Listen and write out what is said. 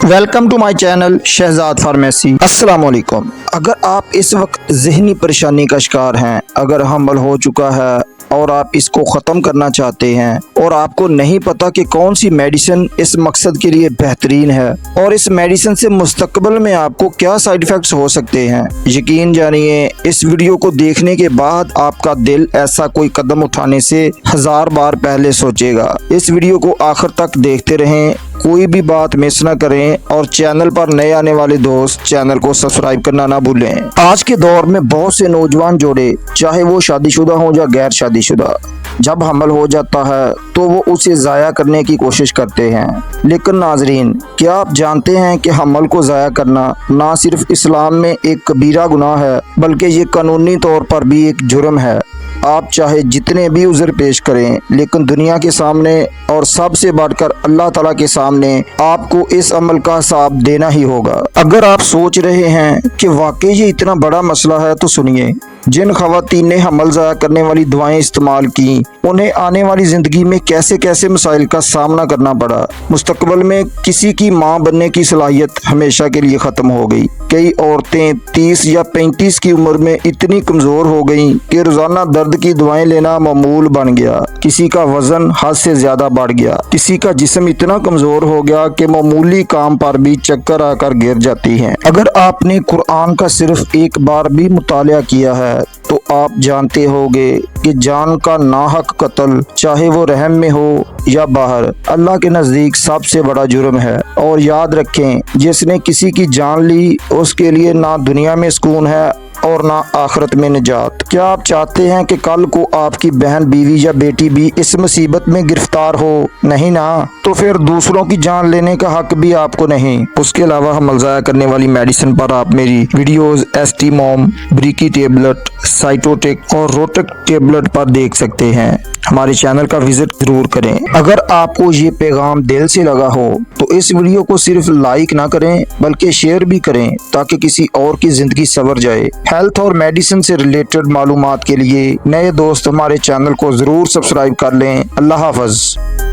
Welcome to my channel Shahzad pharmacy. अस्सलाम वालेकुम। अगर आप इस वक्त ज़हनी परेशानी का शिकार हैं, अगर हमल हो चुका है और आप इसको ख़त्म करना चाहते हैं और आपको नहीं पता कि कौन सी मेडिसिन इस मकसद के लिए बेहतरीन है और इस मेडिसिन से मुस्तकबिल में आपको क्या साइड इफ़ेक्ट्स हो सकते हैं, यकीन जानिए इस वीडियो को देखने के बाद आपका दिल ऐसा कोई कदम उठाने से 1000 बार पहले सोचेगा। इस वीडियो को आखिर तक देखते रहें, कोई भी बात मिस ना करें और चैनल पर नए आने वाले दोस्त चैनल को सब्सक्राइब करना ना भूलें। आज के दौर में बहुत से नौजवान जोड़े, चाहे वो शादीशुदा हो या गैर शादीशुदा, जब हमल हो जाता है तो वो उसे ज़ाया करने की कोशिश करते हैं। लेकिन नाजरीन, क्या आप जानते हैं कि हमल को ज़ाया करना ना सिर्फ इस्लाम में एक कबीरा गुनाह है, बल्कि ये कानूनी तौर पर भी एक जुर्म है। आप चाहे जितने भी उज़र पेश करें, लेकिन दुनिया के सामने और सबसे बढ़कर अल्लाह ताला के सामने आपको इस अमल का हिसाब देना ही होगा। अगर आप सोच रहे हैं कि वाकई ये इतना बड़ा मसला है तो सुनिए। जिन खवातीन ने हमल ज़ाया करने वाली दवाएं इस्तेमाल की, उन्हें आने वाली ज़िंदगी में कैसे कैसे मसाइल का सामना करना पड़ा। मुस्तकबिल में किसी की माँ बनने की सलाहियत हमेशा के लिए ख़त्म हो गई। कई औरतें 30 या 35 की उम्र में इतनी कमज़ोर हो गईं कि रोज़ाना दर्द की दवाएं लेना मामूल बन गया। किसी का वज़न हद से ज़्यादा बढ़ गया। किसी का जिस्म इतना कमज़ोर हो गया कि मामूली काम पर भी चक्कर आकर गिर जाती हैं। अगर आपने कुरान का सिर्फ एक बार भी मुतालिया किया है तो आप जानते होंगे कि जान का नाहक कत्ल, चाहे वो रहम में हो या बाहर, अल्लाह के नज़दीक सबसे बड़ा जुर्म है। और याद रखें, जिसने किसी की जान ली उसके लिए ना दुनिया में सुकून है और ना आखिरत में निजात। क्या आप चाहते हैं कि कल को आपकी बहन, बीवी या बेटी भी इस मुसीबत में गिरफ्तार हो? नहीं ना। तो फिर दूसरों की जान लेने का हक भी आपको नहीं। उसके अलावा हमल ज़ाया करने वाली मेडिसिन पर आप मेरी वीडियोस एस्टीमोम, ब्रीकी टेबलेट, साइटोटेक और रोटेक टेबलेट पर देख सकते हैं। हमारे चैनल का विजिट जरूर करें। अगर आपको ये पैगाम दिल से लगा हो तो इस वीडियो को सिर्फ लाइक ना करें बल्कि शेयर भी करें, ताकि किसी और की जिंदगी संवर जाए। हेल्थ और मेडिसिन से रिलेटेड मालूमात के लिए नए दोस्त हमारे चैनल को जरूर सब्सक्राइब कर लें। अल्लाह हाफ़िज़।